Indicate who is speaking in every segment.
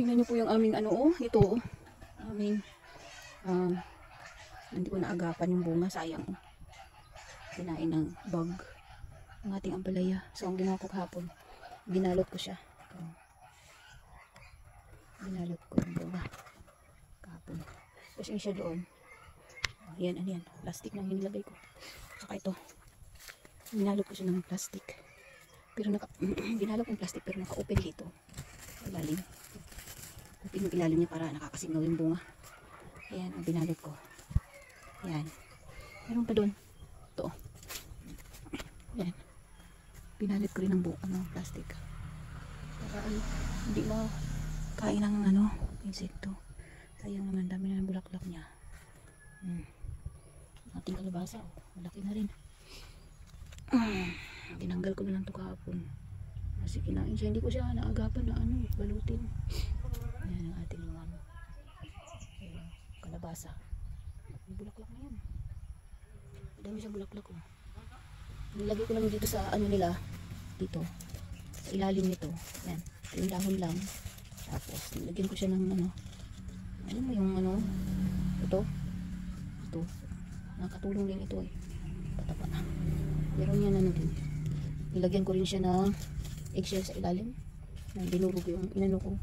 Speaker 1: Tingnan niyo po yung aming ano, oh, ito, oh. Aming, hindi ko naagapan yung bunga, sayang, oh. Kinain ng bug ang ating ampalaya. So, ang ginawa ko kahapon, binalot ko siya. Binalot ko yung bunga kahapon. Kasi siya doon. Ayan, ano yan, plastic na nilagay ko. Saka ito, binalot ko siya ng plastic. Pero binalot ko yung plastic pero naka-open dito. Ilalim. Open yung ilalim niya para nakakasingaw yung bunga. Ayan, ang binalot ko. Ayan. Meron pa doon. Ito. Ayan. Binalot ko rin ng buo ng plastic. Para hindi kain ng ano, insekto. Sayang naman, dami na ng bulaklak niya. Ating kalabasa, oh. Malaki na rin. Tinanggal ko na lang ito kahapon. Kasi kinain siya. Hindi ko siya naagapan na ano, balutin. Ayan ang ating mga kalabasa. May bulaklak na yan. Dami siyang bulaklak, oh. Nilagay ko lang dito sa ano nila. Dito. Sa ilalim nito. Ayan. Yung dahon lang. Tapos, nilagyan ko siya ng ano. Alam mo yung ano. Ito. Ito. Nakatulong din ito, eh. Patapa na. Pero yan ano din. Nilagyan ko rin siya ng eggshell sa ilalim. Dinurog yung inano ko.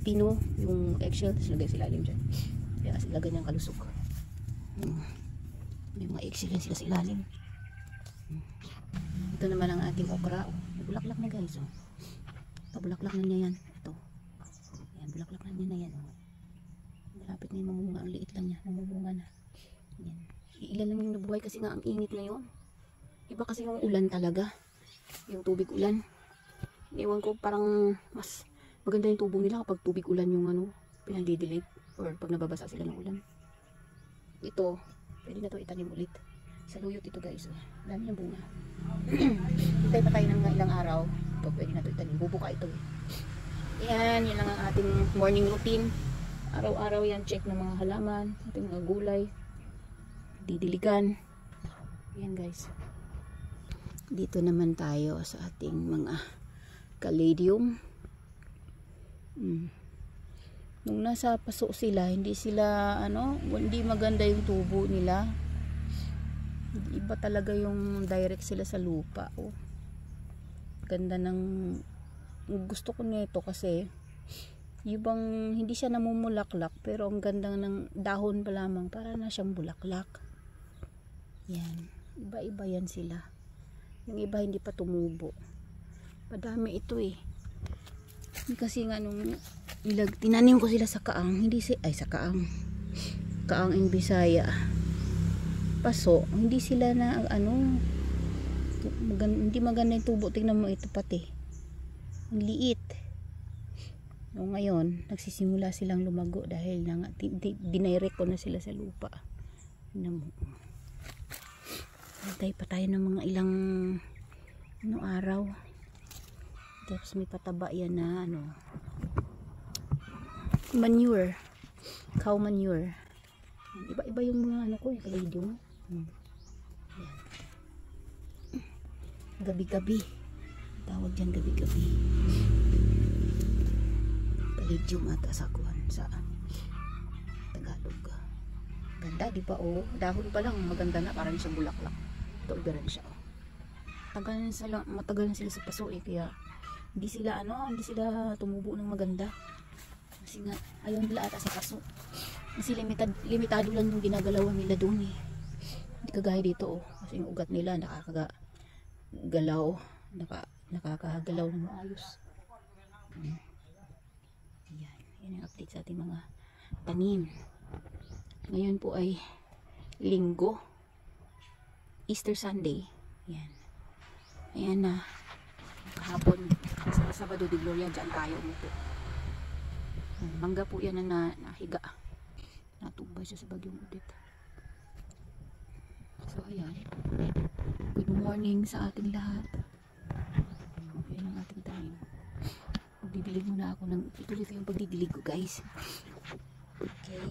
Speaker 1: Pino yung eggshell. Tapos lagay sa ilalim dyan. Kaya ilagay niyang kalusok. May mga eggshell sila sa ilalim. Ito naman ang ating okra. Bulaklak na guys. Oh. Ito bulaklak na niya yan. Ito. Ayan, bulaklak na niya na yan. Oh. Malapit na yung mamunga. Ang liit lang niya. Mamunga na. Ayan. Ilan lang yung nabuhay kasi nga ang init ngayon. Iba kasi yung ulan talaga. Yung tubig ulan. Iwan ko parang mas maganda yung tubo nila kapag tubig ulan yung ano, pinagdidilig. Or pag nababasa sila ng ulan. Ito. Pwede na ito itanim ulit. Sa luyot ito guys. Oh. Dami ng bunga. Hintay pa tayo ng ilang araw. Ito pwede na ito itanim. Bubuka ito eh. Yan. Yan lang ang ating morning routine. Araw-araw yan. Check ng mga halaman. Ating mga gulay. Didiligan. Yan guys. Dito naman tayo sa ating mga caladium. Nung nasa paso sila, hindi sila ano, hindi maganda yung tubo nila. Iba talaga yung direct sila sa lupa. Oh. Ganda ng gusto ko nito kasi ibang hindi siya namumulaklak pero ang ganda ng dahon pa lamang para na siyang bulaklak. Yan. Iba-iba yan sila. Yung iba hindi pa tumubo. Padami ito eh. Kasi nga nung tinanim ko sila sa kaang, sa kaang in Bisaya. Paso, hindi sila na ano, hindi maganda yung tubo. Tingnan mo ito pati. Ang liit. O ngayon, nagsisimula silang lumago dahil dinirect ko na sila sa lupa. Tingnan mo. Hintay pa tayo ng mga ilang araw. Tapos may pataba yan na ano, manure, cow manure. Iba-iba yung mga ano ko, yung caladium. Gabi-gabi. Tawag dyan gabi-gabi. Caladium at asakuan sa Tagalog. Ganda, di ba? Oh, dahon pa lang maganda na, parang siyang bulaklak. Ito, ibaran siya. Oh. Matagal na sila sa paso eh, kaya hindi sila tumubo ng maganda. Kasi nga, ayaw nila ata sa paso. Kasi limitado lang yung ginagalawan nila doon eh. Hindi kagaya dito oh. Kasi yung ugat nila nakakagalaw ng maayos. Yan yung update sa ating mga tanim. Ngayon po ay Linggo, Easter Sunday. Yan. Ayan na. Kahapon, sa Sabado de Gloria, dyan tayo umupo. Mangga po yan na nahiga. Natumbay siya sa bagyong Odette. So, ayan. Good morning sa ating lahat. Ayan ang ating tanim. Magdidilig muna ako ituloy ko yung pagdidilig ko guys. Okay.